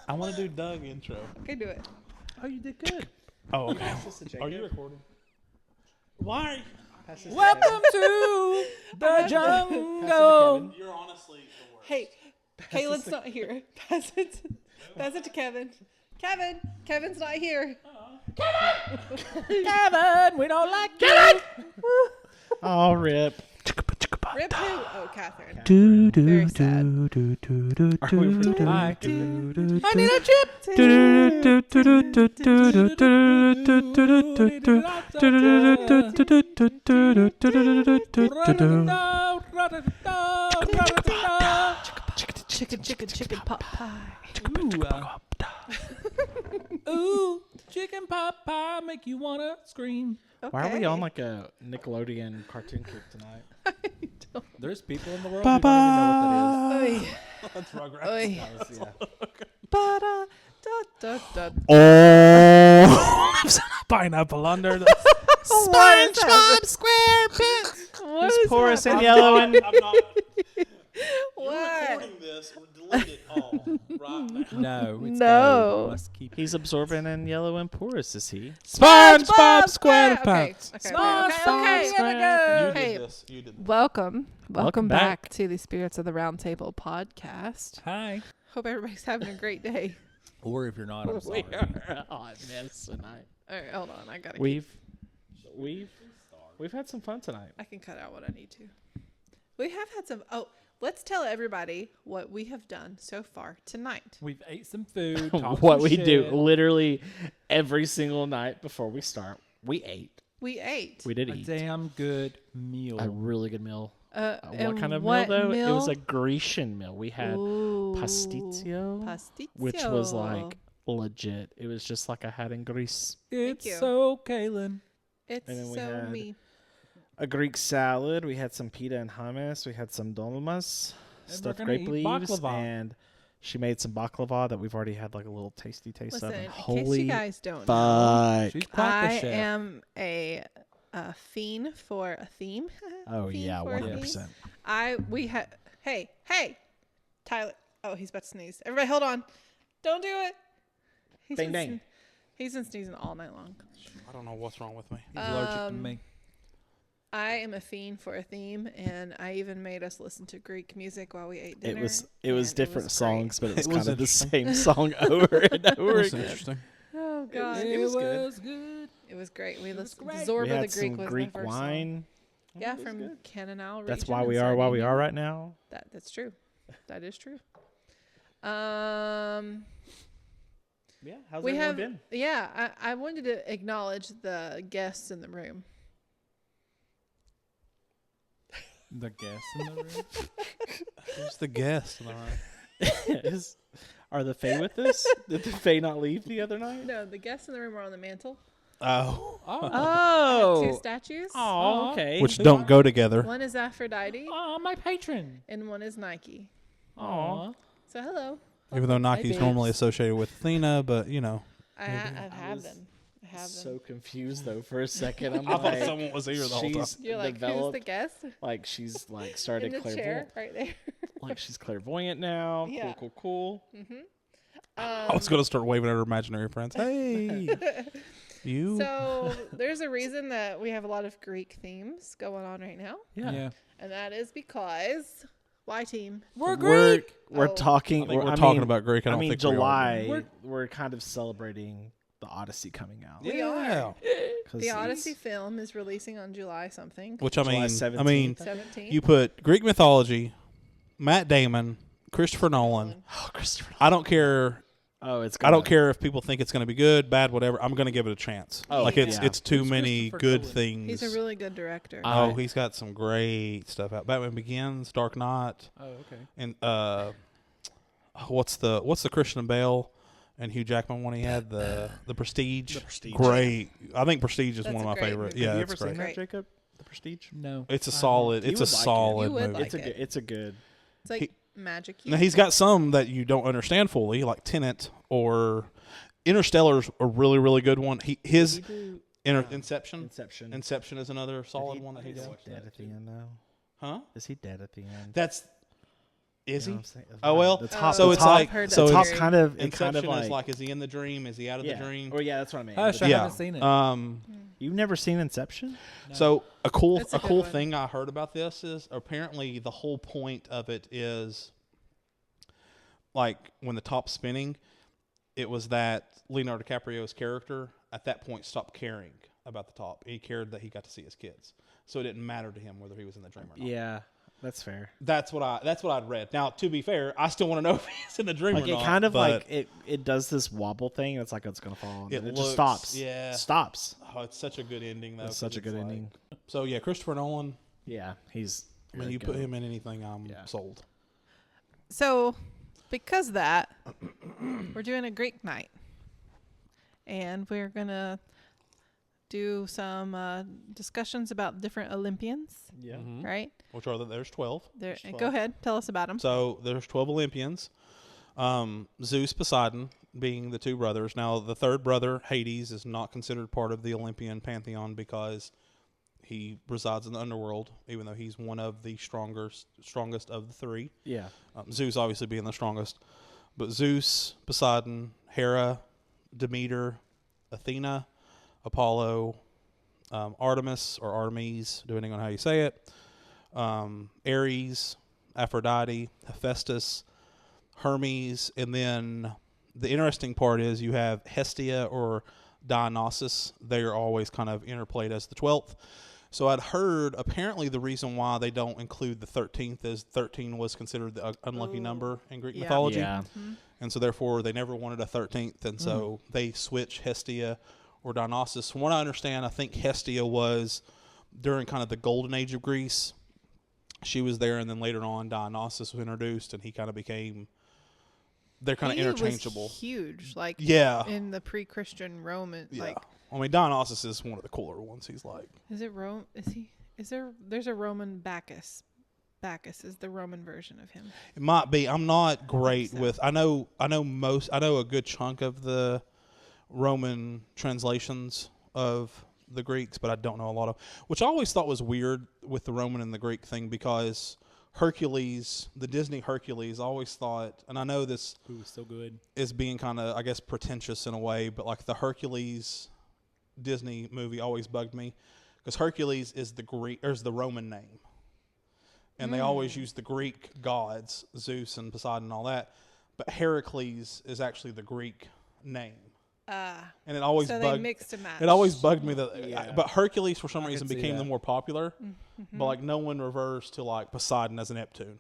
I want to do Doug intro. Okay, do it. Oh, you did good. Oh, okay. Are you recording? Why? Welcome to the jungle. You're honestly the worst. Hey, Kaylin's not here. Pass it to Kevin. Kevin's not here. Kevin, we don't like you. Oh, rip. Rip who? Oh, Catherine. Do Very sad. Hi. I need a chip. Chicken pot pie. Ooh, chicken pot pie make you wanna scream. Okay. Why are we on like a Nickelodeon cartoon clip tonight? There's people in the world who don't even know what that is. Oy. That's Rugrats. Oy. Yeah. Ba-da, da, da, da. Oh, pineapple under the SpongeBob SquarePants. What It's is porous and happening? yellow and I'm not. What? Recording this. Delete it all right now. No. It's No. gold. Must keep He's absorbent and yellow and porous, is he? SpongeBob SquarePants. Okay. You Hey. did this. You did this. Welcome Welcome back. back to the Spirits of the Round Table podcast. Hi. Hope everybody's having a great day. Or if you're not, I'm sorry. We are a hot mess tonight. All right, hold on. I gotta. We've had some fun tonight. I can cut out what I need to. We have had some. Oh, let's tell everybody what we have done so far tonight. We've ate some food. talked What some we do shit. literally every single night before we start, we ate. We ate. We did A eat damn good meal. a really good meal. What and kind of what meal though? It was meal? a Grecian meal. We had Ooh. pasticcio, Pasticcio. which was like legit. It was just like I had in Greece. It's you. so Kaylin. It's And then we so had- me. A Greek salad. We had some pita and hummus. We had some dolmas, And stuffed we're gonna grape eat leaves, baklava. and she made some baklava that we've already had like a little tasty taste Listen, of. And in case holy you guys don't know, fuck! She's quite the I chef. am a fiend for a theme. Oh Fiend yeah, for a 100%. theme. We had. Hey, Tyler. Oh, he's about to sneeze. Everybody, hold on. Don't do it. He's Bang, been bang. He's been sneezing all night long. I don't know what's wrong with me. He's allergic to Um, me. I am a fiend for a theme, and I even made us listen to Greek music while we ate dinner. It was and different great. songs, but it was, It was kind of the interesting. same song over and over That's again. interesting. Oh God, It was was good. good. it was great. We was listened. great. Zorba We the had Greek some was Greek my first song. wine. Yeah, It was from good. Cananal. That's region why in we are where we Sardinia. are right now. That's true. That is true. Yeah, how's We everyone have, been? yeah. I wanted to acknowledge the guests in the room. The guests in the room. Who's the guest? Are the Fae with us? Did the Fae not leave the other night? No, the guests in the room are on the mantle. Oh, Oh. Two statues. Oh, okay. which don't go together. One is Aphrodite, Oh, my patron. and one is Nike. Aw. So hello. Even though Nike's babes. normally associated with Athena, but you know, I've had was them. I have them. So confused though for a second. I'm I thought like, someone was here the whole time. she's You're like, who's the developed, guest? like she's like In started the chair clairvoyant, right there. like she's clairvoyant now. Yeah. Cool. I was going to start waving at her imaginary friends. Hey, you. So there's a reason that we have a lot of Greek themes going on right now, Yeah. and that is because why team? We're Greek. We're Oh. talking. I think we're I talking mean- about Greek. I I don't mean, think we are. July. We're kind of celebrating the Odyssey coming out. We Yeah. are. 'Cause The Odyssey film is releasing on July something. Which I July mean, 17th. 17th. you put Greek mythology, Matt Damon, Christopher Nolan. Oh, Christopher. I don't care. Oh, it's. I don't care if people think it's going to be good, bad, whatever. I'm going to give it a chance. Oh, like yeah. it's too Who's many Christopher good Nolan? things. He's a really good director. Oh, he's got some great stuff out. Batman Begins, Dark Knight, Oh, okay. and what's the Christian Bale and Hugh Jackman one he had the Prestige. The Prestige. Great. I think Prestige is That's one of a my great favorite. movie. Yeah, Have you it's ever seen great. that, Great. Jacob? The Prestige. No. It's a I solid. You It's a would like it. solid You would movie. like It's a it. good. It's a good. It's like magic. Now he's got some that you don't understand fully, like Tenet or Interstellar's a really really good one. His Inception. Inception is another solid one that he Is does. he dead at the end now? Huh? Is he dead at the end? That's Is You he? know what I'm saying? Oh well. The top, so the it's top, like I've heard so that the top theory. kind of it Inception kind of is like, is he in the dream? Is he out of the dream? Or yeah, that's what I mean. Hush, I Yeah. haven't seen it. You've never seen Inception? So a cool That's a good cool one. thing I heard about this is apparently the whole point of it is like when the top's spinning, it was that Leonardo DiCaprio's character at that point stopped caring about the top. He cared that he got to see his kids, so it didn't matter to him whether he was in the dream or not. Yeah, that's fair. That's what I'd read. Now, to be fair, I still want to know if he's in the dream Like or it not. kind of but like it does this wobble thing. It's like it's gonna fall. And It it looks- just stops. yeah. Stops. oh, it's such a good ending though. It's such a 'cause good it's like- ending. So yeah, Christopher Nolan. Yeah, he's. I mean, you put him in anything, I'm sold. So, because of that, we're doing a Greek night. And we're going to do some discussions about different Olympians, Yeah. Mhm. right? Which are there's 12. There, There's 12. go ahead. Tell us about them. So there's 12 Olympians. Zeus, Poseidon being the two brothers. Now the third brother, Hades, is not considered part of the Olympian pantheon because he resides in the underworld, even though he's one of the strongest of the three. Yeah. Zeus obviously being the strongest. But Zeus, Poseidon, Hera, Demeter, Athena, Apollo, Artemis or Artemis, depending on how you say it, Ares, Aphrodite, Hephaestus, Hermes, and then the interesting part is you have Hestia or Dionysus. They are always kind of interplayed as the 12th. So I'd heard apparently the reason why they don't include the 13th is 13 was considered the unlucky Ooh. number in Greek Yeah. mythology. Yeah. And so therefore they never wanted a 13th. And so they switch Hestia or Dionysus. From what I understand, I think Hestia was during kind of the golden age of Greece. She was there, and then later on Dionysus was introduced, and he kind of became, they're kind of He was interchangeable. huge, like Yeah. in the pre-Christian Roman. Yeah. Like, I mean, Dionysus is one of the cooler ones. He's like, is it Rome? Is he? Is there? There's a Roman Bacchus. Bacchus is the Roman version of him. it might be. I'm not great so. with, I know a good chunk of the Roman translations of the Greeks, but I don't know a lot of, which I always thought was weird with the Roman and the Greek thing because Hercules, the Disney Hercules, I always thought, and I know this Ooh, so good. is being kind of, I guess, pretentious in a way, but like the Hercules Disney movie always bugged me because Hercules is the Roman name, and they always use the Greek gods, Zeus and Poseidon and all that, but Heracles is actually the Greek name, and it always So they bugged. mixed and matched. It always bugged me that, Yeah. but Hercules for some I reason could see became the that. more popular, Mm-hmm. but like no one reversed to like Poseidon as a Neptune,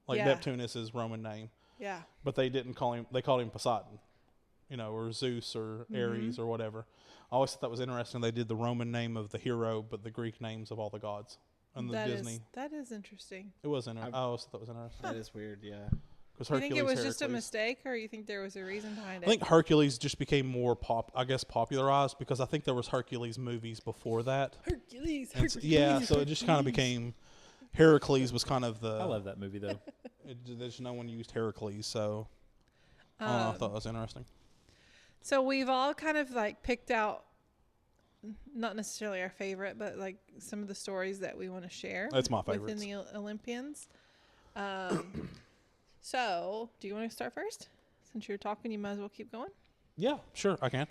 like Yeah. Neptune is his Roman name. Yeah. But they didn't call him. They called him Poseidon, or Zeus or Mm-hmm. Ares or whatever. I always thought that was interesting. They did the Roman name of the hero, but the Greek names of all the gods and the Disney. That is interesting. It was interesting. I always thought that was interesting That is weird. Yeah. because You think it was just a Hercules. mistake, or you think there was a reason behind it? I think Hercules just became more popularized because I think there was Hercules movies before that. Hercules. And so- yeah, so it just kind of became Heracles was kind of the. I love that movie though. There's no one used Heracles, so I don't know, I thought that was interesting. So we've all kind of like picked out, not necessarily our favorite, but like some of the stories that we want to share. That's my within favorites. the Olympians. So, do you want to start first? Since you're talking, you might as well keep going. Yeah, sure, I can.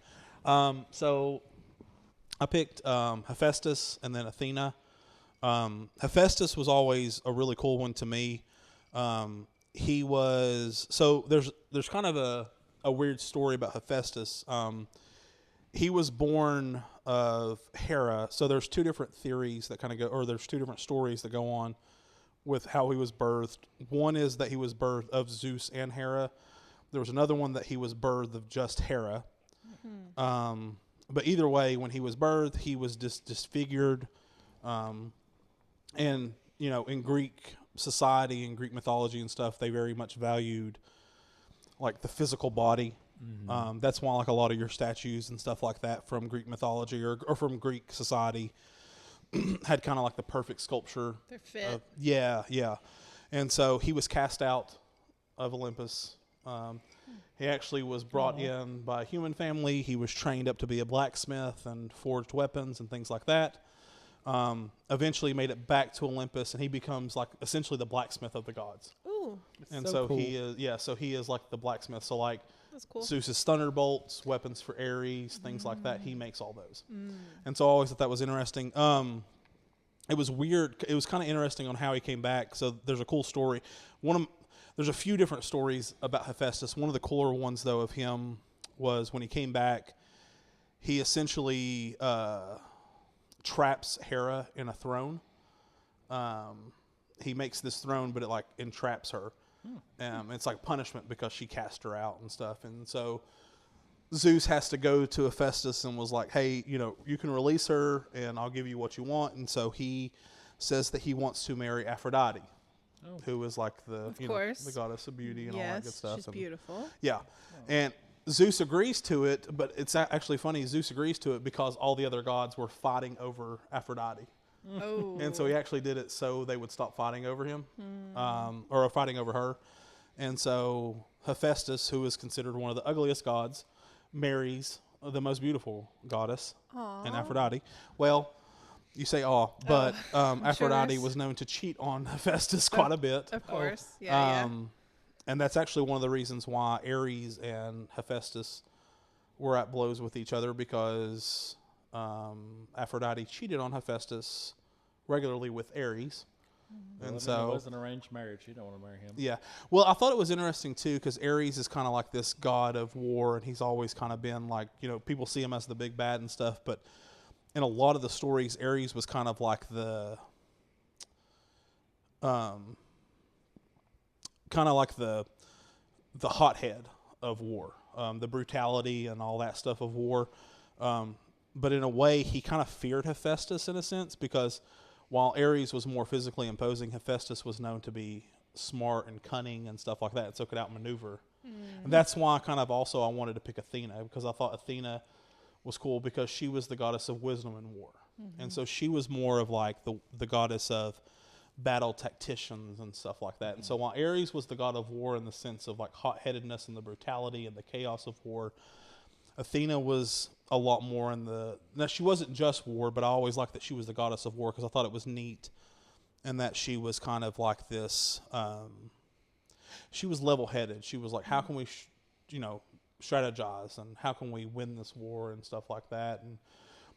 So I picked Hephaestus and then Athena. Hephaestus was always a really cool one to me. He was there's kind of a weird story about Hephaestus. He was born of Hera. So there's two different theories that kind of go, or there's two different stories that go on with how he was birthed. One is that he was birthed of Zeus and Hera. There was another one that he was birthed of just Hera. But either way, when he was birthed, he was disfigured. And, in Greek society and Greek mythology and stuff, they very much valued like the physical body. That's why like a lot of your statues and stuff like that from Greek mythology or from Greek society had kind of like the perfect sculpture. They're fit. Yeah. And so he was cast out of Olympus. He actually was brought in by a human family. He was trained up to be a blacksmith and forged weapons and things like that. Eventually made it back to Olympus, and he becomes like essentially the blacksmith of the gods. Ooh, Ooh, And So so cool. he is like the blacksmith. So like that's cool. Zeus's thunderbolts, weapons for Ares, things like that. He makes all those. Mm. And so I always thought that was interesting. It was weird. It was kind of interesting on how he came back. So there's a cool story. There's a few different stories about Hephaestus. One of the cooler ones, though, of him was when he came back, he essentially traps Hera in a throne. He makes this throne, but it like entraps her. It's like punishment because she cast her out and stuff. And so Zeus has to go to Hephaestus and was like, hey, you can release her and I'll give you what you want. And so he says that he wants to marry Aphrodite, who is like the goddess of beauty and all that good stuff. She's beautiful. Yeah. And Zeus agrees to it, but it's actually funny. Zeus agrees to it because all the other gods were fighting over Aphrodite. Oh. And so he actually did it so they would stop fighting over him, or fighting over her. And so Hephaestus, who is considered one of the ugliest gods, marries the most beautiful goddess, and Aphrodite. Well, you say but Aphrodite sure was known to cheat on Hephaestus quite a bit. Of course. Yeah. And that's actually one of the reasons why Ares and Hephaestus were at blows with each other, because Aphrodite cheated on Hephaestus regularly with Ares. Well, And it so was an arranged marriage. You don't want to marry him. yeah. Well, I thought it was interesting too, because Ares is kind of like this god of war, and he's always kind of been like, people see him as the big bad and stuff, but in a lot of the stories, Ares was kind of like the hothead of war, the brutality and all that stuff of war. But in a way, he kind of feared Hephaestus in a sense, because while Ares was more physically imposing, Hephaestus was known to be smart and cunning and stuff like that, and so could outmaneuver. And that's why I wanted to pick Athena, because I thought Athena was cool because she was the goddess of wisdom and war. And so she was more of like the goddess of battle tacticians and stuff like that. And so while Ares was the god of war in the sense of like hot-headedness and the brutality and the chaos of war, Athena was a lot more now she wasn't just war, but I always liked that she was the goddess of war because I thought it was neat, and that she was kind of like this, she was level-headed. She was like, how can we, strategize, and how can we win this war and stuff like that. And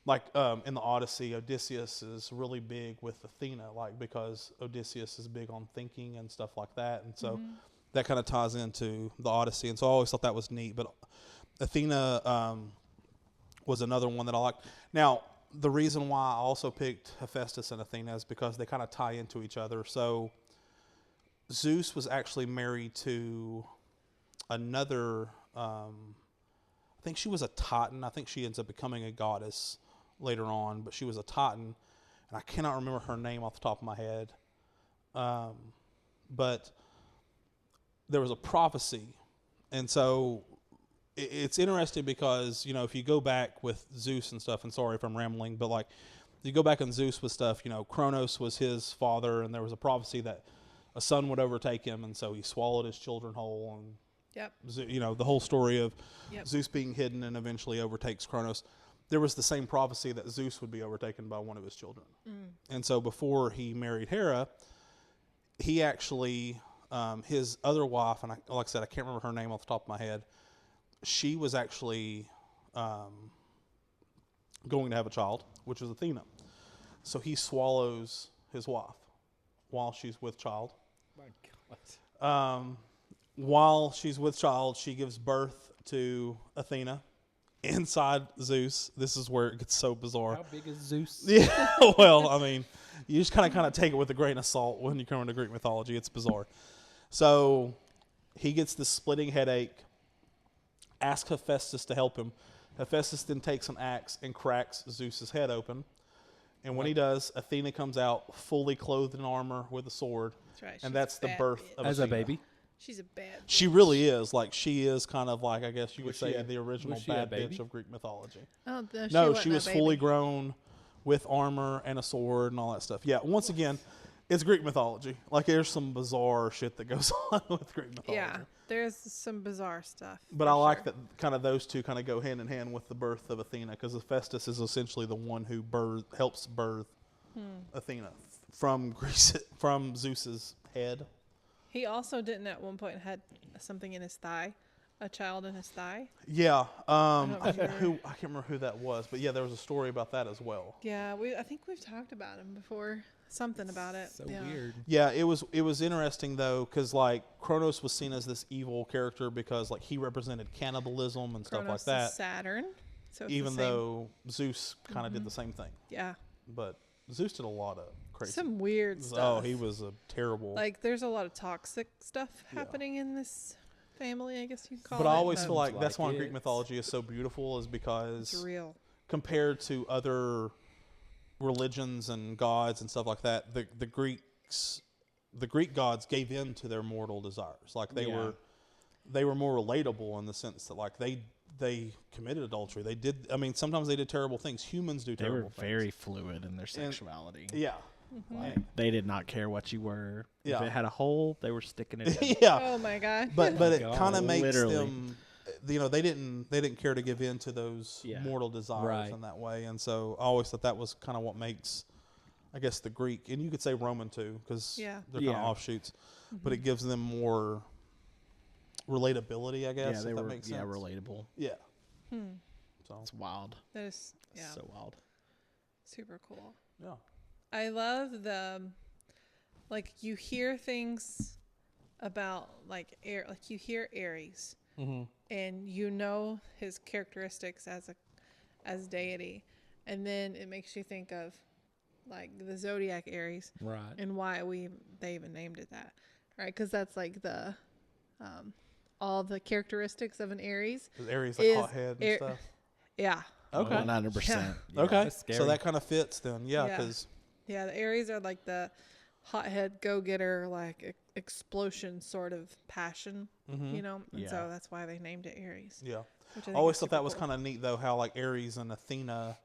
like in the Odyssey, Odysseus is really big with Athena, like because Odysseus is big on thinking and stuff like that. And so that kind of ties into the Odyssey. And so I always thought that was neat. But Athena was another one that I liked. Now, the reason why I also picked Hephaestus and Athena is because they kind of tie into each other. So Zeus was actually married to another, I think she was a Titan. I think she ends up becoming a goddess later on, but she was a Titan, and I cannot remember her name off the top of my head. But there was a prophecy, and so it's interesting because, if you go back with Zeus and stuff, and sorry if I'm rambling, but like you go back in Zeus with stuff, Kronos was his father, and there was a prophecy that a son would overtake him, and so he swallowed his children whole, and the whole story of Zeus being hidden and eventually overtakes Kronos. There was the same prophecy that Zeus would be overtaken by one of his children. And so before he married Hera, he actually, his other wife, and like I said, I can't remember her name off the top of my head, she was actually going to have a child, which is Athena. So he swallows his wife while she's with child. My God. While she's with child, she gives birth to Athena inside Zeus. This is where it gets so bizarre. How big is Zeus? Yeah, well, I mean, you just kind of take it with a grain of salt when you come into Greek mythology. It's bizarre. So he gets this splitting headache, asks Hephaestus to help him. Hephaestus then takes an axe and cracks Zeus's head open. And when he does, Athena comes out fully clothed in armor with a sword. That's right. And that's the birth of As a Athena. baby? She's a bad. She really is. Like, she is kind of like, I guess you would Was she say, a- the original was she a bad baby? bitch of Greek mythology. Oh, No, she was fully grown with armor and a sword and all that stuff. Yeah, once again, it's Greek mythology. Like, there's some bizarre shit that goes on with Greek mythology. Yeah, there's some bizarre stuff. But for I like sure. that kind of those two kind of go hand in hand with the birth of Athena, because Hephaestus is essentially the one who helps birth Athena from Zeus's head. He also didn't at one point had something in his thigh, a child in his thigh. Yeah. don't I remember. can't remember who that was, but yeah, there was a story about that as well. Yeah, I think we've talked about him before. Something about it. So yeah. weird. Yeah, it was interesting though, because like Kronos was seen as this evil character because like he represented cannibalism and stuff Kronos like is that. Saturn. So it's Even the same. though Zeus kind of did the same thing, Yeah. but Zeus did a lot of crazy. Some weird stuff. Oh, he was a terrible. Like, there's a lot of toxic stuff happening in this family, I guess you'd call it. but I always feel like Sounds that's like why Greek it. mythology is so beautiful, is it's because real. compared to other religions and gods and stuff like that, the Greek gods gave in to their mortal desires. Like they were more relatable in the sense that like they committed adultery. They did. I mean, sometimes they did terrible things. Humans do They terrible were things. very fluid in their sexuality. Yeah. Like, they did not care what you were. If Yeah. it had a hole, they were sticking it in. Yeah. Oh my god. But it God. kind of makes Literally. them, they didn't care to give in to those Yeah. mortal desires Right. in that way. And so I always thought that was kind of what makes, I guess, the Greek, and you could say Roman too, because Yeah. they're kind of Yeah. offshoots, but it gives them more relatability, I guess. Yeah, they if that were makes sense. relatable. Yeah. Hmm. So It's wild. That is So wild. super cool. yeah. I love like you hear things about like you hear Aries Mm-hmm. and you know his characteristics as deity, and then it makes you think of like the zodiac Aries Right. and why they even named it that, right? Because that's like the all the characteristics of an Aries. Is Aries like Is hothead and Air- stuff? Yeah, Okay. 100%. Yeah. Okay. That's So scary. that kind of fits then. Yeah. Yeah. Because yeah. The Aries are like the hothead, go-getter, like explosion sort of passion, you know. And Yeah. so that's why they named it Aries. yeah. Which I always thought that was kind of neat, though, how like Aries and Athena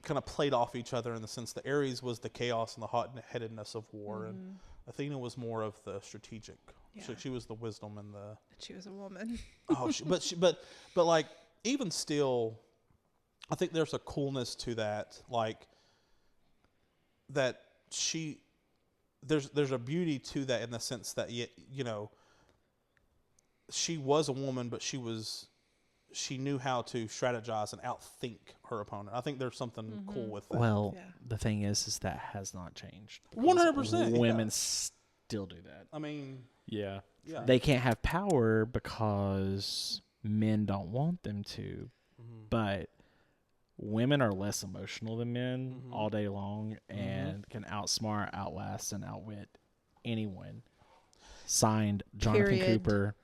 kind of played off each other in the sense that Aries was the chaos and the hot-headedness of war, and Athena was more of the strategic. So Yeah. she was the wisdom and the She was a woman. but like even still, I think there's a coolness to that, like that there's a beauty to that in the sense that she was a woman, but she knew how to strategize and outthink her opponent. I think there's something cool with that. Well, Yeah. the thing is that has not changed. 100%, Women yeah. still do that. I mean, Yeah. yeah. They can't have power because men don't want them to. But women are less emotional than men all day long and can outsmart, outlast, and outwit anyone. Signed, Jonathan Period. Cooper,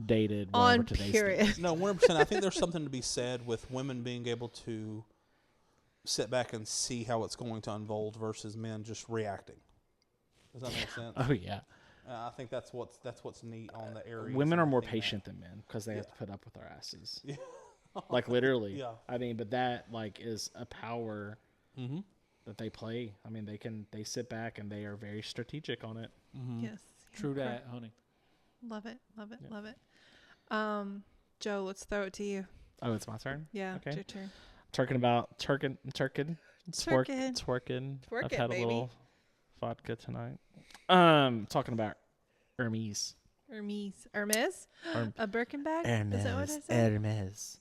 dated whatever On today's period. date. No, 100%. I think there's something to be said with women being able to sit back and see how it's going to unfold versus men just reacting. Does that make sense? Oh yeah, I think that's what's neat on the Aries. women are and more Athena. patient than men because they have Yeah. to put up with our asses. Yeah. Like literally. Yeah. I mean, but that like is a power Mm-hmm. that they play. I mean, they sit back and they are very strategic on it. Mm-hmm. Yes. True yeah, that, honey. Love it. Love it. Yeah. Love it. Joe, let's throw it to you. Oh, it's my turn. Yeah, Okay. it's your turn. Twerking. Twerking. Twerking. Twerk I've it, had baby. a little vodka tonight. Talking about Hermes. Hermes. Herm- A Birkin bag? Is that what I Hermes. said? Hermes.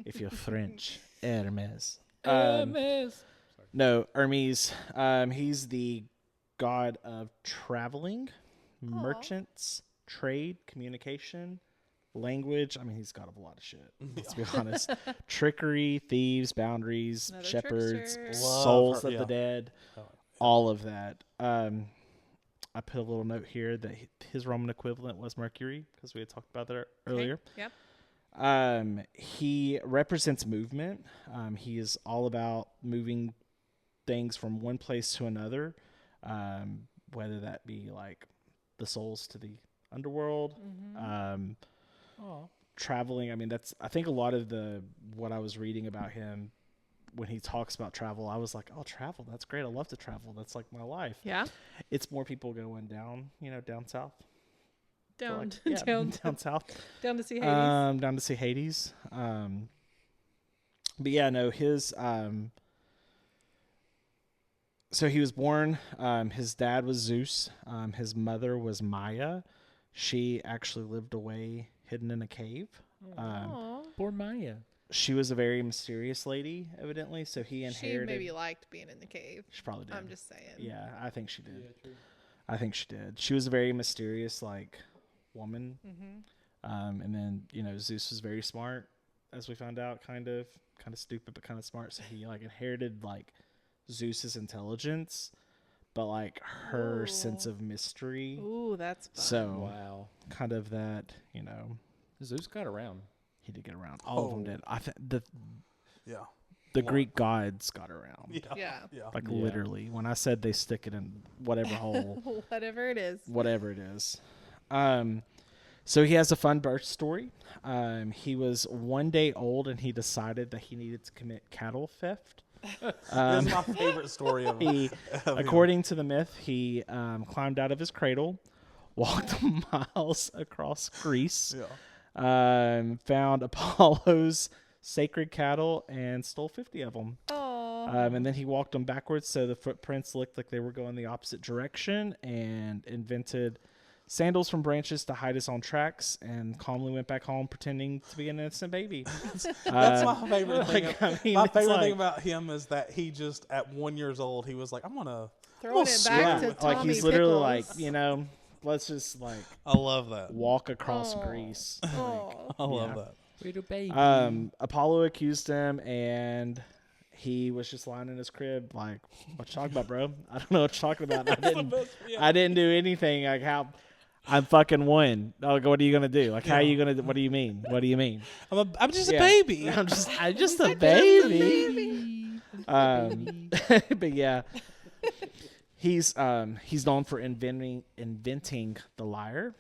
If you're French, Hermes. Hermes. No, Hermes. He's the god of traveling, merchants, trade, communication, language. I mean, he's god of a lot of shit. Let's be honest. Trickery, thieves, boundaries, Another shepherds, trickster. Love souls her, of yeah. the dead. Oh, All of that. I put a little note here that his Roman equivalent was Mercury because we had talked about that earlier. Yep. He represents movement. He is all about moving things from one place to another, whether that be like the souls to the underworld, traveling. I mean, I think a lot of what I was reading about him when he talks about travel, I was like, oh, travel. That's great. I love to travel. That's like my life. Yeah. It's more people going down, down south. So, Down, like, yeah, down south. down to see Hades. Down to see Hades. But yeah, no, his so he was born, his dad was Zeus, his mother was Maya, She actually lived away, hidden in a cave. Aw. Poor Maya. She was a very mysterious lady, evidently. So he She inherited. maybe liked being in the cave. She probably did. I'm just saying. Yeah, I think she did. Yeah, true. I think she did. She was a very mysterious, like, woman. Mm-hmm. And then, you know, Zeus was very smart, as we found out, kind of stupid, but kind of smart. So he, like, inherited, like, Zeus's intelligence, but, like, her sense of mystery. Ooh, that's fun. So, Wow. kind of that, you know, Zeus got around. he did get around. All of them did. I think the Yeah. Greek gods got around. Yeah. Like, Yeah. literally. When I said they stick it in whatever hole. Whatever it is. Whatever it is. So he has a fun birth story. He was 1 day old and he decided that he needed to commit cattle theft. That's my favorite story of him. According to the myth, he climbed out of his cradle, walked miles across Greece, found Apollo's sacred cattle, and stole 50 of them. Oh. And then he walked them backwards so the footprints looked like they were going the opposite direction, and invented sandals from branches to hide his own tracks, and calmly went back home pretending to be an innocent baby. That's my favorite thing. like, I mean, my it's favorite like- thing about him is that he just, at 1 year old, he was like, I'm going to. Throwing it back to like Tommy he's literally Pickles. like, you know, let's just like I love that. walk across Aw. Greece. Oh. I love Yeah. that. Little baby. Apollo accused him, and he was just lying in his crib like, what you talking about, bro? I don't know what you're talking about. I didn't do anything. Like, how I'm fucking won. Like, what are you gonna do? Like, how are you gonna? What do you mean? What do you mean? I'm just a Yeah. baby. I'm just a baby. But yeah, he's known for inventing the lyre.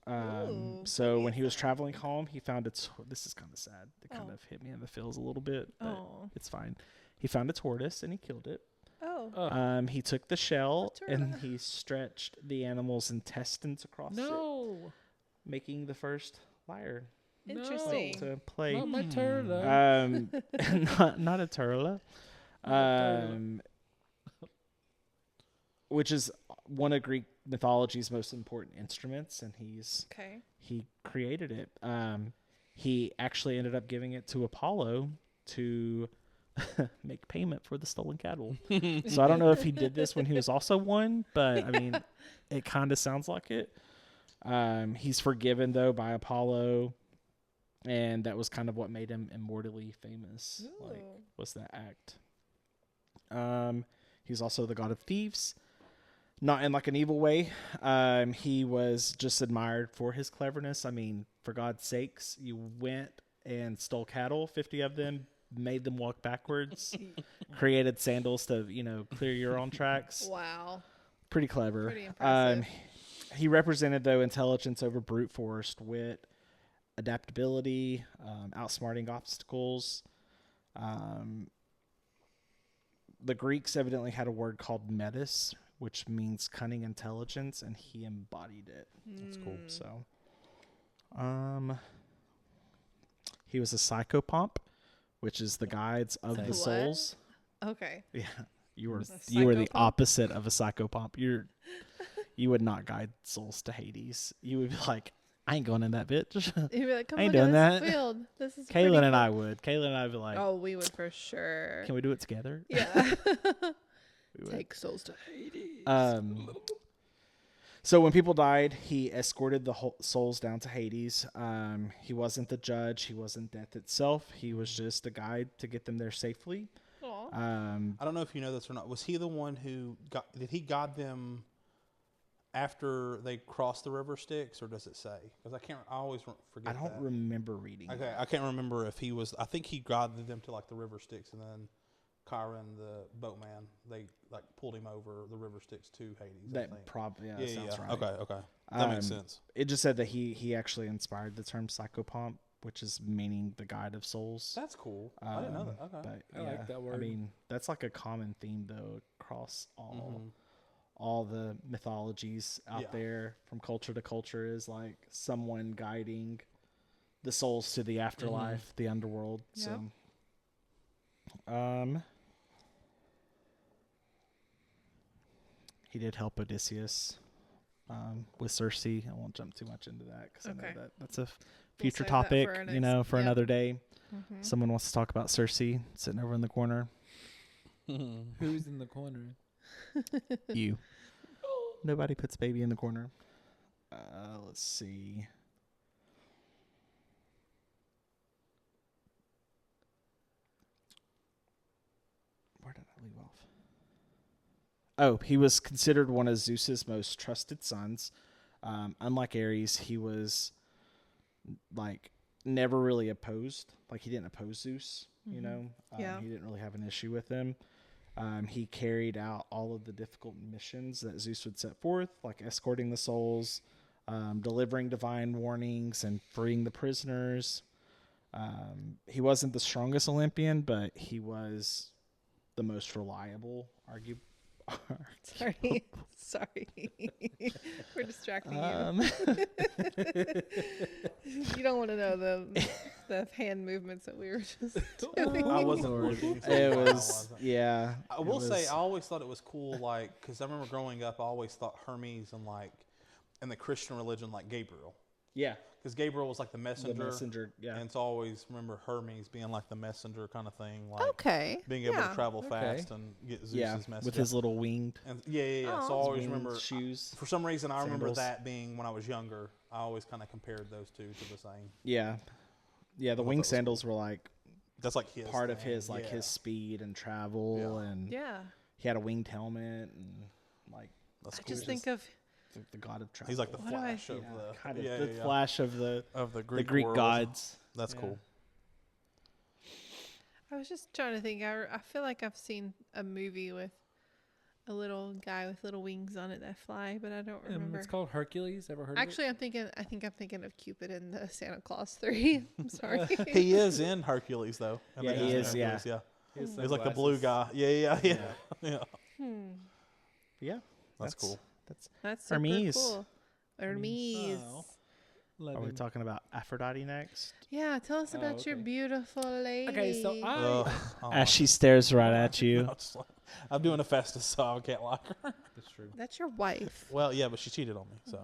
Ooh, So when he was traveling home, he found this is kind of sad. It kind Oh. of hit me in the feels a little bit, but Oh. it's fine. He found a tortoise and he killed it. Oh. He took the shell A and turtle. he stretched the animal's intestines across it, no. making the first lyre Interesting. to play. Not my turtle. Not a turtle. Which is one of Greek mythology's most important instruments, and Okay. he created it. He actually ended up giving it to Apollo to make payment for the stolen cattle. So I don't know if he did this when he was also one, but I mean, it kind of sounds like it. He's forgiven though by Apollo, and that was kind of what made him immortally famous. Like, Ooh. was that act? He's also the god of thieves, not in like an evil way. He was just admired for his cleverness. I mean, for God's sakes, you went and stole cattle, 50 of them, made them walk backwards, created sandals to, you know, clear your own tracks. Wow. Pretty clever. Pretty impressive. He represented, though, intelligence over brute force, wit, adaptability, outsmarting obstacles. The Greeks evidently had a word called metis, which means cunning intelligence, and he embodied it. That's cool. So, he was a psychopomp, which is the guides of the What? souls. Okay. Yeah, you were A the psychopomp? opposite of a psychopomp. You would not guide souls to Hades. You would be like, I ain't going in that bitch. You'd be like, come I ain't look doing at this that. field. This is Kaylin pretty and cool." I would. Kaylin and I would be like, Oh, we would for sure. can we do it together? Yeah. We would. Take souls to Hades. So when people died, he escorted the souls down to Hades. He wasn't the judge. He wasn't death itself. He was just a guide to get them there safely. Aw. I don't know if you know this or not. Was he the one who did he guide them after they crossed the river Styx, or does it say? Because I always forget I don't that. remember reading. Okay, that. I can't remember if he was. I think he guided them to like the river Styx, and then Chiron, the boatman, they like pulled him over the river Styx to Hades. I That think. probably Yeah, sounds right. Okay, that makes sense. It just said that he actually inspired the term psychopomp, which is meaning the guide of souls. That's cool. I didn't know that. Okay. But, I like that I word. mean, that's like a common theme though across all the mythologies out Yeah. there from culture to culture, is like someone guiding the souls to the afterlife, the underworld. Yep. So, he did help Odysseus with Circe. I won't jump too much into that because I Okay. know that's a future save that topic, for our you know, next- for yep. another day. Mhm. Someone wants to talk about Circe sitting over in the corner. Who's in the corner? You. Nobody puts baby in the corner. Let's see. Where did I leave off? Oh, he was considered one of Zeus's most trusted sons. Unlike Ares, he was like never really opposed. Like he didn't oppose Zeus, you know. Yeah. He didn't really have an issue with him. He carried out all of the difficult missions that Zeus would set forth, like escorting the souls, delivering divine warnings, and freeing the prisoners. He wasn't the strongest Olympian, but he was the most reliable, Sorry. We're distracting you. You don't want to know the hand movements that we were just doing. I wasn't looking. So It I was, wasn't. yeah. I will say, I always thought it was cool, like, because I remember growing up, I always thought Hermes and like, in the Christian religion, like Gabriel, yeah, because Gabriel was like the the messenger, messenger, yeah. and it's always remember Hermes being like the messenger kind of thing, like Okay. being able yeah. to travel Okay. fast and get Zeus's Yeah, message. with his little winged and yeah. Oh. So I always winged remember shoes. For some reason, I remember sandals. that being when I was younger. I always kind of compared those two to the same. Yeah, yeah. The thought wing that was sandals were like That's like his part of thing, his like yeah. his speed and travel, Yeah. and Yeah. he had a winged helmet and like That's I cool. just think of the god of travel. He's like the What do I- Flash of yeah, the kind of yeah, the yeah, flash of the Greek Greek world. gods. That's Yeah. cool. I was just trying to think. I feel like I've seen a movie with a little guy with little wings on it that fly, but I don't remember. It's called Hercules. Ever heard Actually, I think I'm thinking of Cupid in the Santa Claus 3. I'm sorry. He is in Hercules though. In Yeah, the he Disney is, yeah. Hercules, yeah. of it? He's like the blue guy. Yeah. Yeah. Hmm. That's cool. That's super Hermes. cool. Hermes. Oh. Are we talking about Aphrodite next? Yeah, tell us about Oh, your okay. beautiful lady. Okay, so Ugh, As she stares right at you. I'm doing Hephaestus, so I can't like her. That's true. That's your wife. Well, yeah, but she cheated on me. So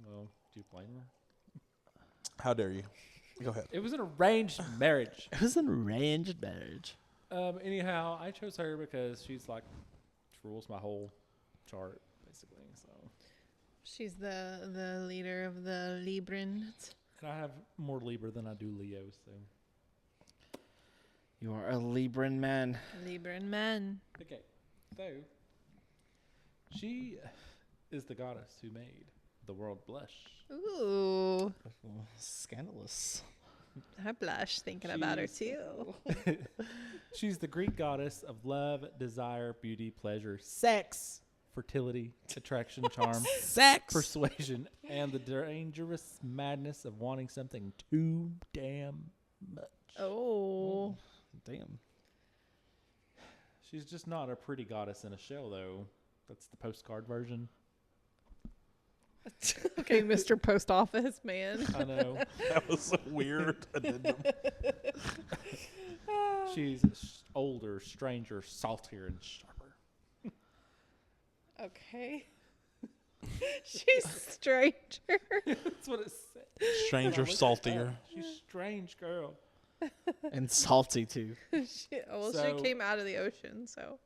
Well, do you blame her? how dare you? Go ahead. It was an arranged marriage. It was an arranged marriage. Anyhow, I chose her because she's like, she rules my whole chart, basically. So, She's the leader of the Librans. and I have more Libra than I do Leo. So, You are a Libran man. Libran man. okay, so she is the goddess who made the world blush. Ooh, Scandalous. I blush thinking about her too. She's the Greek goddess of love, desire, beauty, pleasure, sex, fertility, attraction, charm, Sex. persuasion, and the dangerous madness of wanting something too damn much. Oh, Damn. She's just not a pretty goddess in a shell, though. That's the postcard version. okay, Mr. Post Office man. I know. That was so weird. She's older, stranger, saltier, and sharper. Okay. She's stranger. That's what it said. Stranger, saltier. She's a strange girl. And salty too. she So- came out of the ocean, so.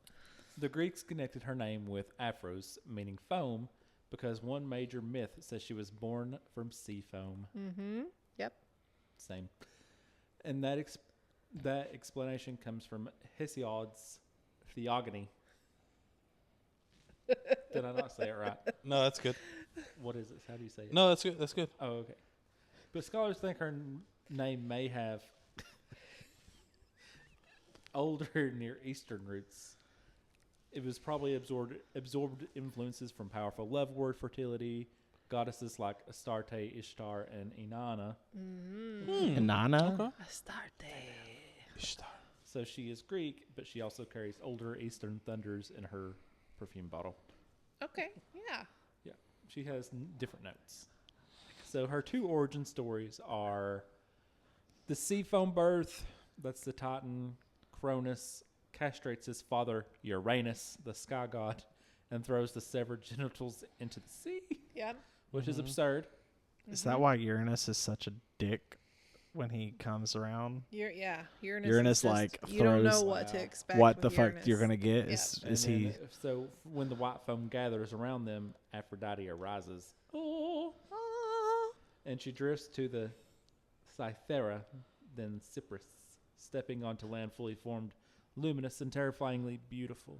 The Greeks connected her name with Aphros, meaning foam, because one major myth says she was born from sea foam. Mm-hmm. Yep. Same. And that explanation comes from Hesiod's Theogony. Did I not say it right? No, that's good. What is it? How do you say it? No, that's good. That's good. Oh, okay. But scholars think her name may have older Near Eastern roots. It was probably absorbed influences from powerful love word fertility, goddesses like Astarte, Ishtar, and Inanna. Inanna. Okay. Astarte. So she is Greek, but she also carries older Eastern thunders in her perfume bottle. Okay, yeah. Yeah, she has different notes. So her two origin stories are the sea foam birth, that's the Titan. Cronus castrates his father Uranus, the sky god, and throws the severed genitals into the sea. Yeah. which is absurd. Is that why Uranus is such a dick when he comes around? Uranus Uranus, like, you don't know throws what to Wow. expect. What with the fuck Uranus. you're gonna get? Yep. Is And he? then, so when the white foam gathers around them, Aphrodite arises. Oh. Oh. And she drifts to the Cythera, then Cyprus, stepping onto land fully formed, luminous and terrifyingly beautiful.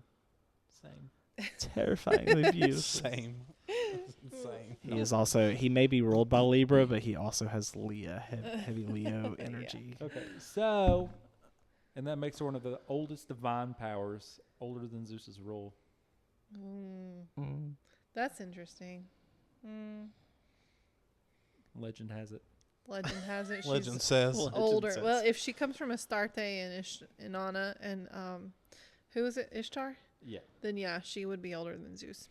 Same. Terrifyingly beautiful. Same. Insane. He is also. He may be ruled by Libra, but he also has heavy Leo energy. Okay, so, and that makes her one of the oldest divine powers, older than Zeus's rule. That's interesting. Legend has it. Legend has it. Legend She's says. older. says. Well, if she comes from Astarte and Inanna and who is it? Ishtar? Yeah. Then yeah, she would be older than Zeus.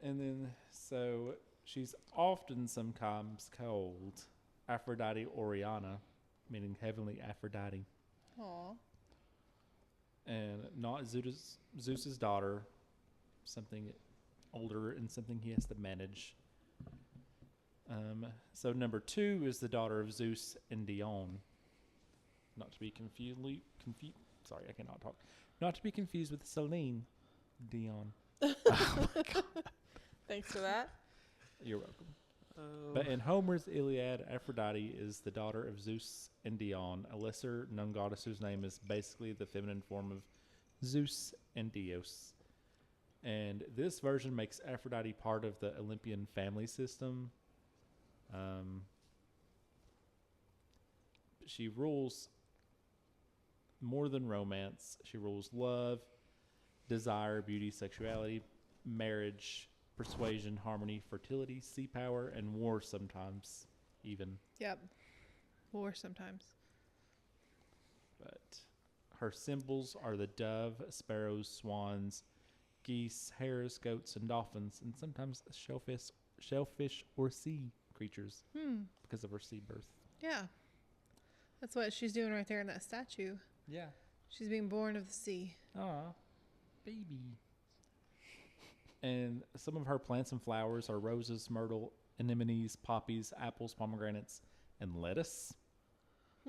And then, so, she's often sometimes called Aphrodite Oriana, meaning heavenly Aphrodite. Aw. And not Zeus's daughter, something older and something he has to manage. So number 2 is the daughter of Zeus and Dione. Not to be sorry, I cannot talk. Not to be confused with Celine Dion. Thanks for that. You're welcome. But in Homer's Iliad, Aphrodite is the daughter of Zeus and Dione, a lesser known goddess whose name is basically the feminine form of Zeus and Dios. And this version makes Aphrodite part of the Olympian family system. She rules more than romance. She rules love, desire, beauty, sexuality, marriage, persuasion, harmony, fertility, sea power, and war sometimes, even. Yep. War sometimes. But her symbols are the dove, sparrows, swans, geese, hares, goats, and dolphins, and sometimes shellfish or sea creatures because of her sea birth. Yeah. That's what she's doing right there in that statue. Yeah. She's being born of the sea. Aw, baby. And some of her plants and flowers are roses, myrtle, anemones, poppies, apples, pomegranates, and lettuce,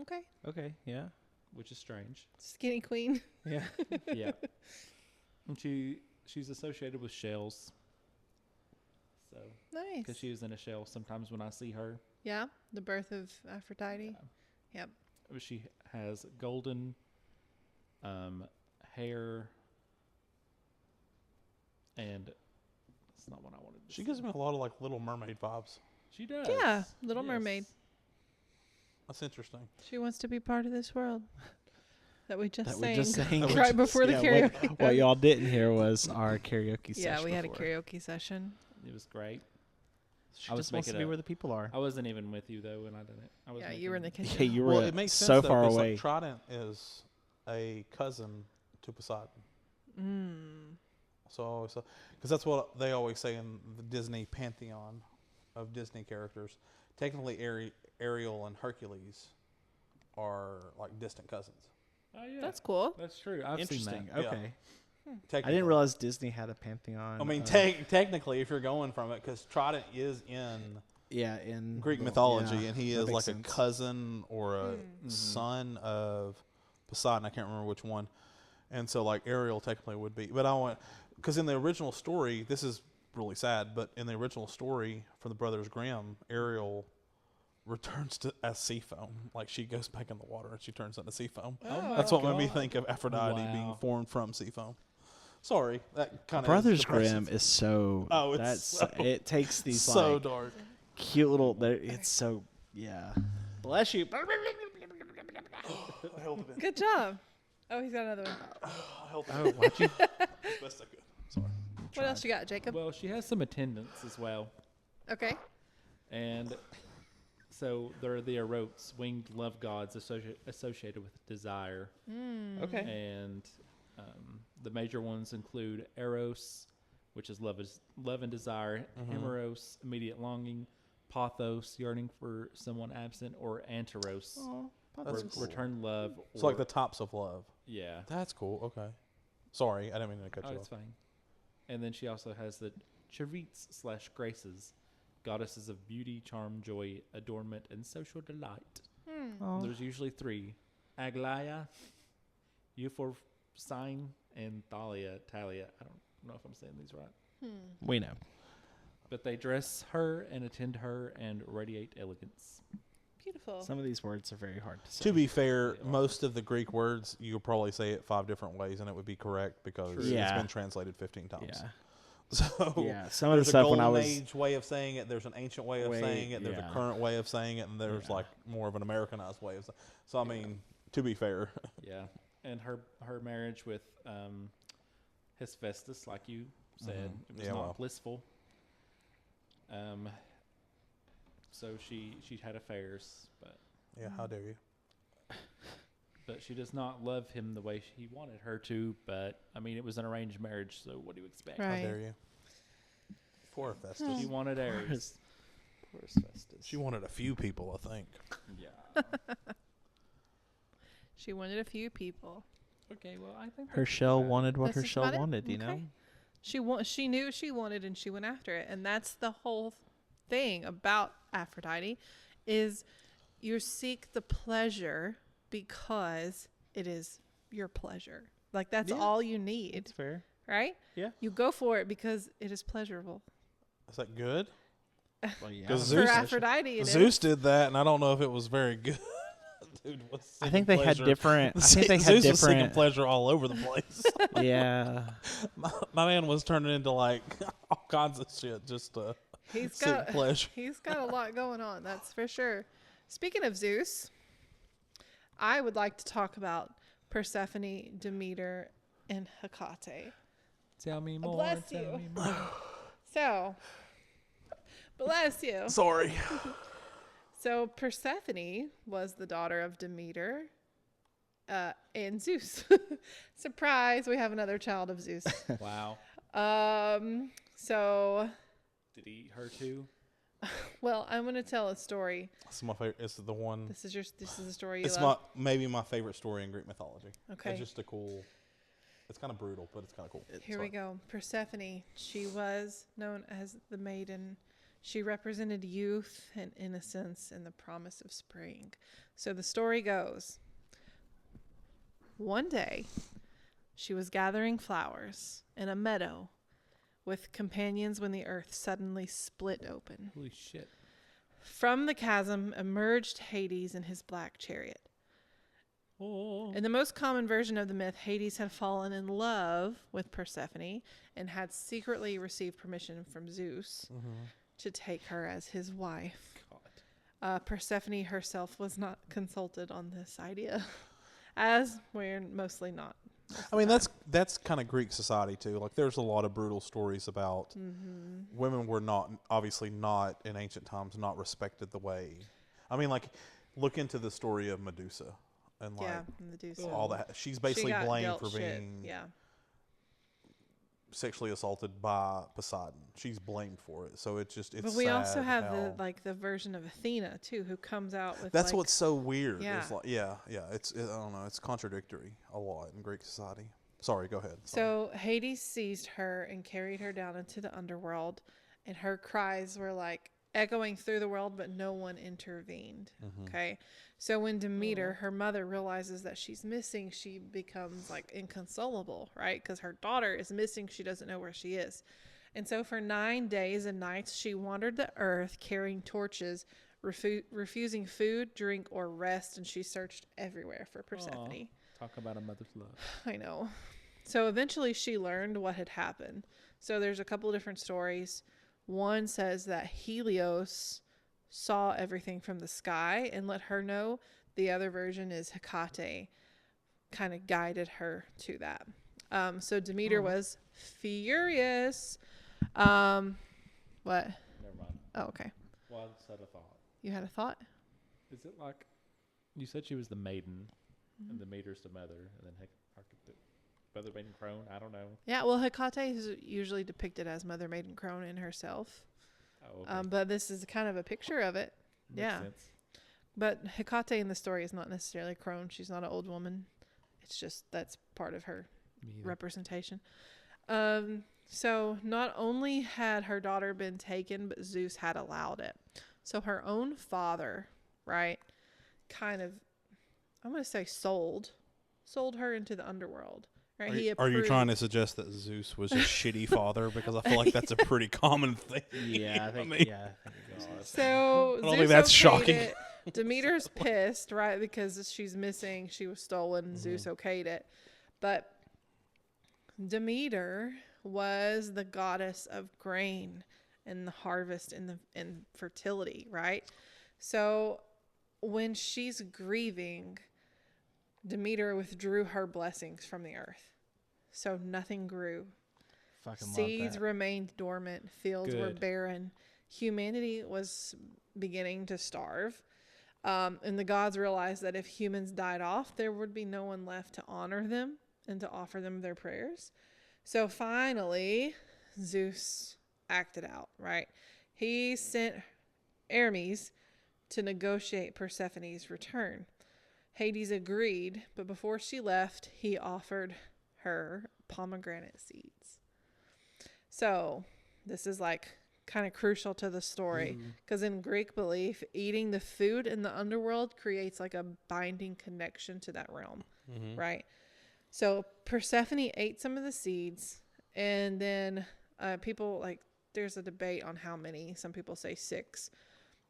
Okay. Okay. Yeah. which is strange. Skinny queen. Yeah. Yeah. And she's associated with shells. So, Nice. because she is in a shell sometimes when I see her. Yeah. The birth of Aphrodite. Yep. She has golden hair, and that's not what I wanted to She say. gives me a lot of like Little Mermaid vibes. She does. Yeah. Little Mermaid. That's interesting. She wants to be part of this world that we just That sang we just sang. right before the karaoke. What y'all didn't hear was our karaoke session. Yeah, we had a before. karaoke session. It was great. She I was just wants to making be a- where the people are. I wasn't even with you though when I did it. I was Yeah, making- you were in the kitchen. Yeah, you were Well, it makes so sense though, far 'cause, away. Like, Trident is a cousin to Poseidon. So, because that's what they always say in the Disney pantheon of Disney characters. Technically, Ariel and Hercules are like distant cousins. Oh yeah, That's cool. that's true. I've Interesting. seen that. Okay. I Technically. didn't realize Disney had a pantheon. I mean, of- technically, if you're going from it, because Trident is in yeah, in Greek the- mythology, yeah, and he that is makes like sense. a cousin or a son of Poseidon. I can't remember which one. And so, like, Ariel technically would be. But I want, because in the original story, this is really sad, but in the original story from the Brothers Grimm, Ariel returns to as sea foam. Like, she goes back in the water and she turns into sea foam. Oh. That's what made me God. think of Aphrodite being Wow. formed from sea foam. Sorry, that kind of Brothers Grimm is so. Oh, it's that's so- it takes these so like dark. cute little. It's so yeah. Bless you. I held it in. Good job. Oh, he's got another one. I held it Oh, why'd you? as best I could. Sorry. What else you got, Jacob? Well, she has some attendants as well, Okay. and so they're the Erotes, winged love gods associated with desire. Okay. And the major ones include Eros, which is love and desire, Hemeros, immediate longing, Pathos, yearning for someone absent, or Anteros, That's cool. return love. It's or- like the tops of love. yeah. That's cool. Okay. Sorry, I didn't mean to cut Oh, you it's off. fine. And then she also has the Charites/Graces, goddesses of beauty, charm, joy, adornment, and social delight. Oh. There's usually 3: Aglaia, Euphrosyne, and Thalia. I don't know if I'm saying these right. We know. But they dress her and attend her and radiate elegance. Beautiful. Some of these words are very hard to say. To be fair, most of the Greek words, you'll probably say it 5 different ways, and it would be correct because it's Yeah. been translated 15 times. Yeah. So Yeah. Some of the there's a stuff when golden I was age way of saying it, there's an ancient way of saying it, there's a current way of saying it, and there's like more of an Americanized way of saying it. So, I mean, to be fair. Yeah. And her marriage with Hephaestus, like you said, it was not blissful. So she had affairs, but Yeah, how dare you? But she does not love him the way he wanted her to. But I mean, it was an arranged marriage, so what do you expect? Right. How dare you? Poor Hephaestus. She wanted Ares. Poor Hephaestus. She wanted a few people, I think. Yeah. She wanted a few people. Okay, well, I think Her shell wanted what That's her just shell about it? wanted, you know? Okay. She knew what she wanted and she went after it. And that's the whole thing about Aphrodite is you seek the pleasure because it is your pleasure. Like that's Yeah. all you need, It's fair. right? Yeah. You go for it because it is pleasurable. Is that good? Well, yeah. 'Cause For Zeus- Aphrodite, it Zeus is. did that, and I don't know if it was very good. Dude was I think they had pleasure. different. I think they had Zeus was seeking different. pleasure all over the place. Yeah. My man was turning into like all kinds of shit just to He's seek got pleasure. he's got a lot going on, that's for sure. Speaking of Zeus, I would like to talk about Persephone, Demeter, and Hecate. Tell me more. Bless tell you. me more. So, bless you. Sorry. So Persephone was the daughter of Demeter and Zeus. Surprise, we have another child of Zeus. Wow. So, Did he eat her too? well, I'm going to tell a story. It's my favorite. It's the one. This is the story you It's love. maybe my favorite story in Greek mythology. Okay. It's just a cool. It's kind of brutal, but it's kind of cool. Here we go. Persephone, she was known as the maiden. She represented youth and innocence and the promise of spring. So the story goes, one day she was gathering flowers in a meadow with companions when the earth suddenly split open. Holy shit. From the chasm emerged Hades in his black chariot. Oh. In the most common version of the myth, Hades had fallen in love with Persephone and had secretly received permission from Zeus to take her as his wife. Persephone herself was not consulted on this idea, as we're mostly not. I mean, that's kind of Greek society too. Like, there's a lot of brutal stories about women were obviously not in ancient times, not respected the way. I mean, like, look into the story of Medusa and like Medusa. all that. She's basically She got blamed dealt for shit. being Yeah. sexually assaulted by Poseidon. She's blamed for it. So it's But we also sad have how- the version of Athena too, who comes out with. That's like, what's so weird. Yeah. It's like, yeah. I don't know. It's contradictory a lot in Greek society. Sorry, go ahead. So Hades seized her and carried her down into the underworld, and her cries were like echoing through the world, but no one intervened. Okay. So when Demeter, her mother, realizes that she's missing, she becomes like inconsolable, right? Because her daughter is missing. She doesn't know where she is. And so for 9 days and nights, she wandered the earth carrying torches, refusing food, drink, or rest. And she searched everywhere for Persephone. Talk about a mother's love. I know. So eventually she learned what had happened. So there's a couple of different stories. One says that Helios saw everything from the sky and let her know. The other version is Hecate kind of guided her to that. So Demeter was furious. What? Never mind. Oh, okay. Well, I said a thought. You had a thought? Is it like you said she was the maiden and the Demeter's the mother, and then Mother Maiden Crone? I don't know. Yeah, well, Hecate is usually depicted as Mother Maiden Crone in herself. Oh, okay. But this is kind of a picture of it. Makes yeah. sense. But Hecate in the story is not necessarily crone. She's not an old woman. It's just that's part of her Me either. representation. So not only had her daughter been taken, but Zeus had allowed it. So her own father, right, kind of, I'm going to say sold her into the underworld. Right? Are you trying to suggest that Zeus was a shitty father? Because I feel like that's a pretty common thing. Yeah, I think. mean, Yeah, I think it goes. So I don't Zeus think that's okayed shocking. it. Demeter's pissed, right? Because she's missing. She was stolen. Zeus okayed it. But Demeter was the goddess of grain and the harvest and fertility, right? So when she's grieving, Demeter withdrew her blessings from the earth. So nothing grew. Fucking Seeds love that. remained dormant. Fields were Good. barren. Humanity was beginning to starve. And the gods realized that if humans died off, there would be no one left to honor them and to offer them their prayers. So finally, Zeus acted out, right? He sent Hermes to negotiate Persephone's return. Hades agreed, but before she left, he offered her pomegranate seeds. So this is like kind of crucial to the story, because in Greek belief, eating the food in the underworld creates like a binding connection to that realm, right? So Persephone ate some of the seeds, and then people like, there's a debate on how many. Some people say 6.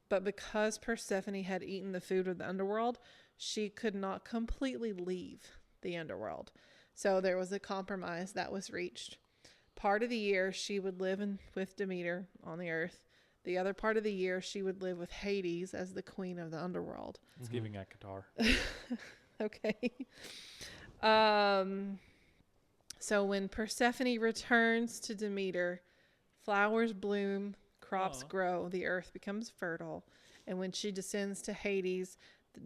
But because Persephone had eaten the food of the underworld, she could not completely leave the underworld. So there was a compromise that was reached. Part of the year she would live with Demeter on the earth. The other part of the year she would live with Hades as the queen of the underworld. It's giving a guitar. Okay. So when Persephone returns to Demeter, flowers bloom, crops grow, the earth becomes fertile. And when she descends to Hades,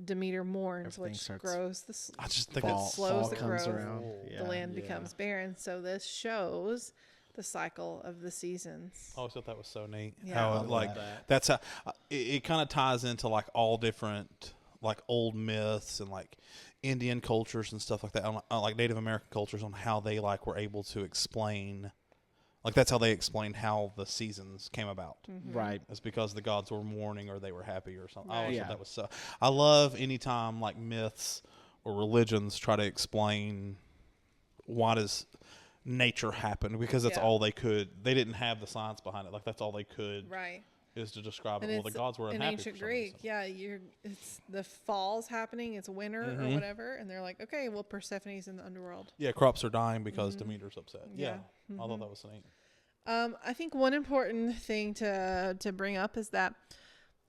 Demeter mourns, Everything which starts grows the I just think Fall, it's slows fall the comes growth. around. the land becomes barren. So this shows the cycle of the seasons. I always thought that was so neat. Yeah. How I love like that. that's how it kind of ties into like all different like old myths and like Indian cultures and stuff like that, like Native American cultures, on how they like were able to explain, like that's how they explained how the seasons came about. Right. It's because the gods were mourning or they were happy or something. I Right. always Yeah. thought that was so. I love anytime like myths or religions try to explain why does nature happen, because that's Yeah. all they could. They didn't have the science behind it. Like that's all they could Right. is to describe And it. Well, the it's gods were in unhappy ancient for some Greek, reason. it's the fall's happening, it's winter or whatever, and they're like, okay, well, Persephone's in the underworld. Yeah, crops are dying because Demeter's upset. Yeah. Yeah, I thought that was neat. I think one important thing to bring up is that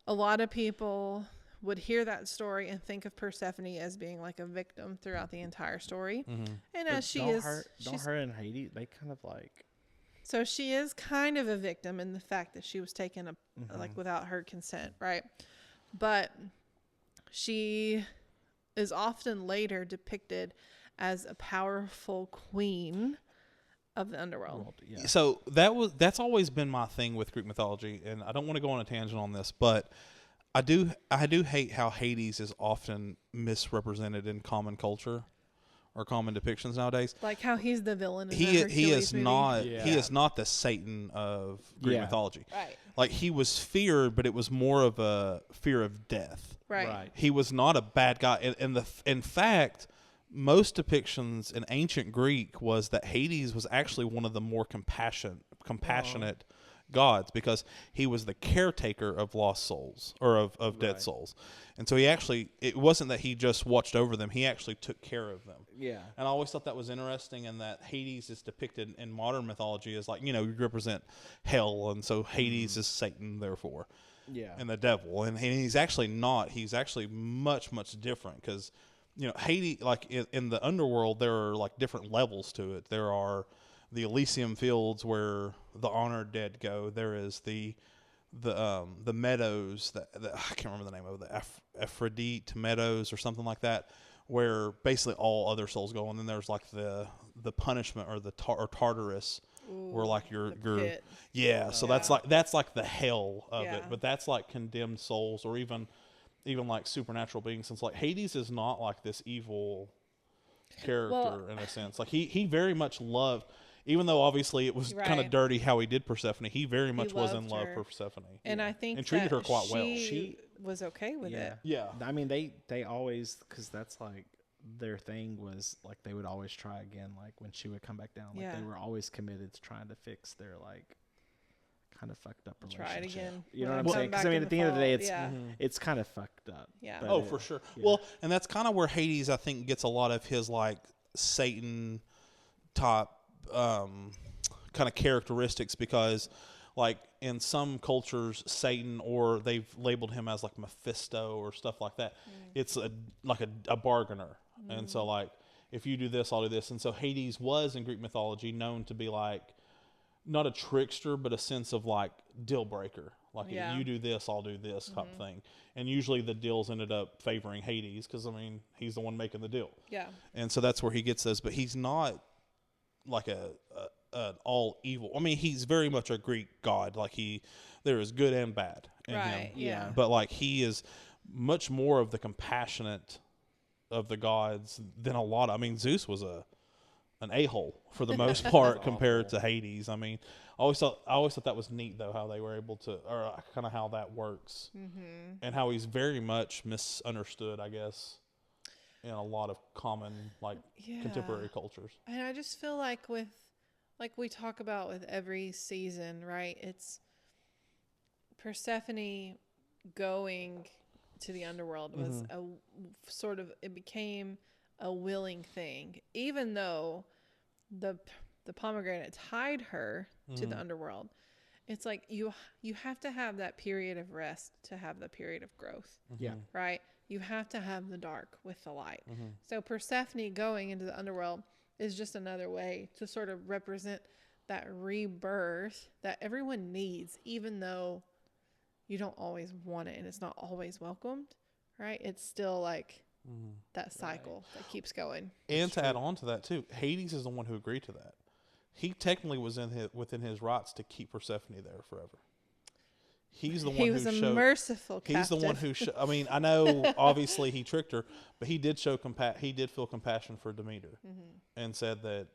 a lot of people would hear that story and think of Persephone as being like a victim throughout the entire story, and as she is, Don't her and Hades, they kind of like. so she is kind of a victim in the fact that she was taken like without her consent, right? But she is often later depicted as a powerful queen of the underworld. Yeah. So that's always been my thing with Greek mythology, and I don't want to go on a tangent on this, but I do hate how Hades is often misrepresented in common culture or common depictions nowadays. Like how he's the villain in He the is Hercules movie. not Yeah. he is not the Satan of Greek Yeah. mythology. Right. Like he was feared, but it was more of a fear of death. Right. He was not a bad guy. In fact, most depictions in ancient Greek was that Hades was actually one of the more compassionate gods, because he was the caretaker of lost souls or of dead souls. And so it wasn't that he just watched over them, he actually took care of them. Yeah. And I always thought that was interesting, and that Hades is depicted in modern mythology as like, you represent hell, and so Hades is Satan, therefore. Yeah. And the devil. And he's actually not. He's actually much, much different, because, Hades, like in the underworld, there are like different levels to it. There are the Elysium fields where the honored dead go. There is the meadows that I can't remember the name of it, the Aphrodite meadows or something like that, where basically all other souls go. And then there's like the punishment or the Tartarus, where like your pit. yeah. So that's like the hell of Yeah. it. But that's like condemned souls, or even like supernatural beings. Since like Hades is not like this evil character in a sense. Like he very much loved. Even though obviously it was kind of Right. dirty how he did Persephone, he very much was in loved love her. for Persephone. And I think And treated that her quite well. She was okay with Yeah. it. Yeah. I mean, they always, because that's like their thing was like they would always try again. Like when she would come back down, like they Yeah. were always committed to trying to fix their like kind of fucked up relationship. Try it again. You know When what I I'm come saying? Because back I mean, in at the end of the day, fall, it's yeah. it's kind of fucked up. Yeah. but Oh, for sure. yeah. Well, and that's kind of where Hades, I think, gets a lot of his like Satan type kind of characteristics, because like in some cultures, Satan, or they've labeled him as like Mephisto or stuff like that. It's like a bargainer, and so like if you do this, I'll do this. And so Hades was in Greek mythology known to be like not a trickster, but a sense of like deal breaker. Like Yeah. if you do this, I'll do this type thing. And usually the deals ended up favoring Hades because I mean he's the one making the deal. Yeah. And so that's where he gets those. But he's not like an all evil. I mean, he's very much a Greek god. Like there is good and bad in him. Right. Yeah. But like he is much more of the compassionate of the gods than a lot. I mean, Zeus was an a-hole for the most part compared to Hades. I mean, I always thought that was neat though, how they were able to, or kind of how that works, and how he's very much misunderstood, I guess, in a lot of common like contemporary cultures. And I just feel like like we talk about with every season, right? It's Persephone going to the underworld was a sort of, it became a willing thing, even though the pomegranate tied her to the underworld. It's like you have to have that period of rest to have the period of growth. Yeah. Right? You have to have the dark with the light. So Persephone going into the underworld is just another way to sort of represent that rebirth that everyone needs, even though you don't always want it and it's not always welcomed, right? It's still like that cycle that keeps going. And to add on to that too, Hades is the one who agreed to that. He technically was within his rights to keep Persephone there forever. He's the one He was who a showed. merciful He's the one who. I mean, I know obviously he tricked her, but he did show he did feel compassion for Demeter, and said that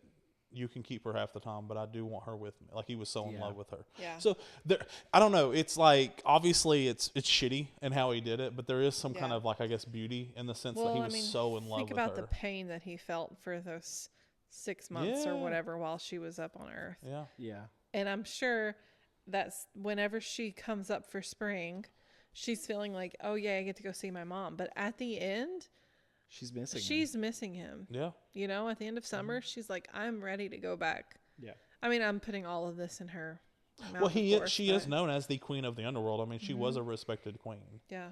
you can keep her half the time, but I do want her with me. Like he was so in love with her. Yeah. So there, I don't know. It's like obviously it's shitty in how he did it, but there is some kind of like I guess beauty in the sense that he was so in love with her. Think about the pain that he felt for those 6 months or whatever while she was up on Earth. Yeah. Yeah. And I'm sure that's whenever she comes up for spring, she's feeling like, oh yeah, I get to go see my mom. But at the end, She's missing him. she's missing him. Yeah. You know, at the end of summer, she's like, I'm ready to go back. Yeah. I mean, I'm putting all of this in her mouth. Well, of course, she is known as the queen of the underworld. I mean, she was a respected queen. Yeah.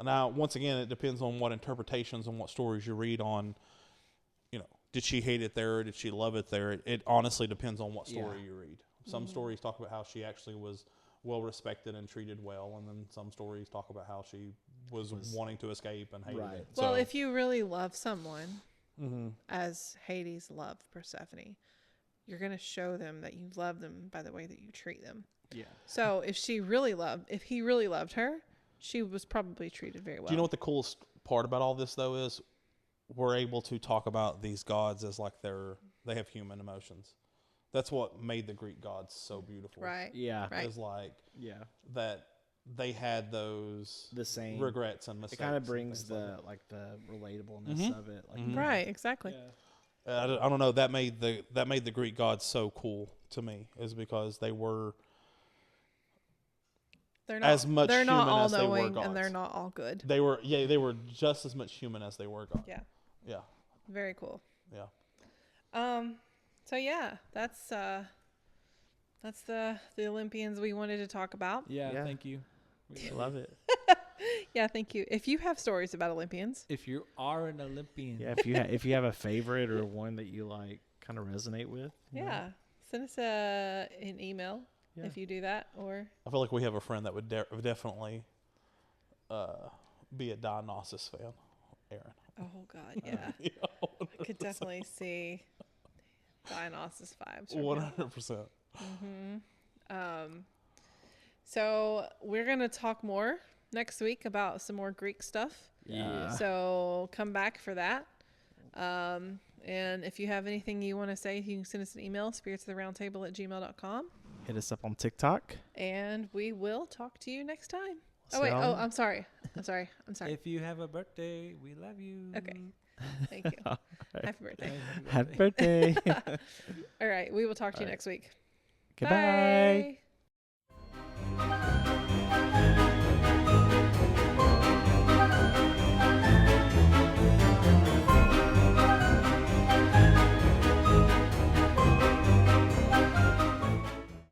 Now, once again, it depends on what interpretations and what stories you read on, you know, did she hate it there or did she love it there? It honestly depends on what story you read. Some stories talk about how she actually was well respected and treated well, and then some stories talk about how she was wanting to escape and hated it. Well, So, if you really love someone, as Hades loved Persephone, you're going to show them that you love them by the way that you treat them. Yeah. So if he really loved her, she was probably treated very well. do you know what the coolest part about all this though is? We're able to talk about these gods as like they have human emotions. That's what made the Greek gods so beautiful. Right. Yeah. Right. Is like Yeah. that they had those The same regrets and mistakes. It kind of and brings things the like the relatableness of it. Like Right. Exactly. Yeah. I don't know. That made the Greek gods so cool to me, is because they were They're not as much they're not human all as they were knowing, gods. and they're not all good. They were just as much human as they were gods. Yeah. Yeah. Very cool. Yeah. So yeah, that's the Olympians we wanted to talk about. Yeah, Yeah. thank you. I love it. Yeah, thank you. If you have stories about Olympians, If you are an Olympian, Yeah, if you have a favorite or one that you like kind of resonate with. you know? yeah, send us an email Yeah. if you do that, or I feel like we have a friend that would definitely be a Dionysus fan, Aaron. oh god, yeah, I could definitely see Dionysus vibes. from him. 100%. So we're gonna talk more next week about some more Greek stuff. Yeah. So come back for that. And if you have anything you want to say, you can send us an email, spiritsoftheroundtable@gmail.com. Hit us up on TikTok. And we will talk to you next time. So- Oh, wait. Oh, I'm sorry. I'm sorry. If you have a birthday, we love you. Okay. Thank you. All right. Happy birthday. Happy birthday. All right. We will talk to you All right. next week. Goodbye. Bye.